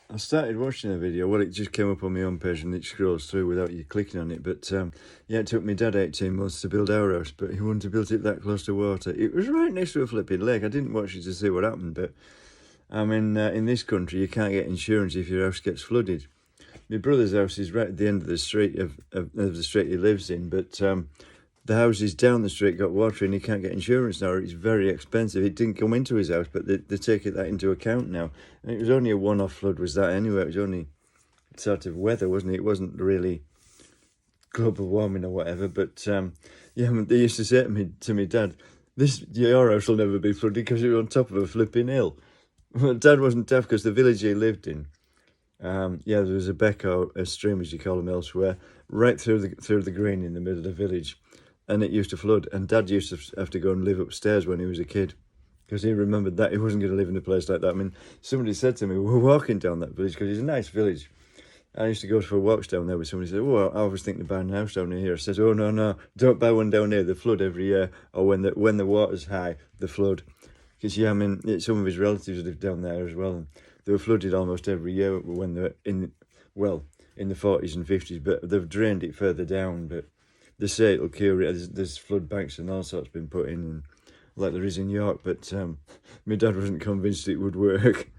I started watching a video. Well, it just came up on my own page and it scrolls through without you clicking on it. But yeah, it took my dad 18 months to build our house, but he wanted to build it that close to water. It was right next to a flipping lake. I didn't watch it to see what happened, but I mean, in this country, you can't get insurance if your house gets flooded. My brother's house is right at the end of the street of the street he lives in, but the houses down the street got water and he can't get insurance now. It's very expensive. It didn't come into his house, but they take that into account now. And it was only a one-off flood, was that anyway? It was only sort of weather, wasn't it? It wasn't really global warming or whatever. But yeah, they used to say to me, Dad, your house will never be flooded because you're on top of a flipping hill. Well, Dad wasn't deaf because the village he lived in, yeah, there was a beck or a stream, as you call them elsewhere, right through the green in the middle of the village, and it used to flood. And Dad used to have to go and live upstairs when he was a kid, because he remembered that he wasn't going to live in a place like that. I mean, somebody said to me, we're walking down that village because it's a nice village. I used to go for walks down there with somebody said, oh, I was thinking of buying a house down here. I said, oh, no, don't buy one down here. They flood every year, or when the water's high, the flood. Because, yeah, I mean, some of his relatives lived down there as well. And they were flooded almost every year when they were in the 40s and 50s. But they've drained it further down. But they say it'll cure it. There's flood banks and all sorts been put in, like there is in York. But my dad wasn't convinced it would work.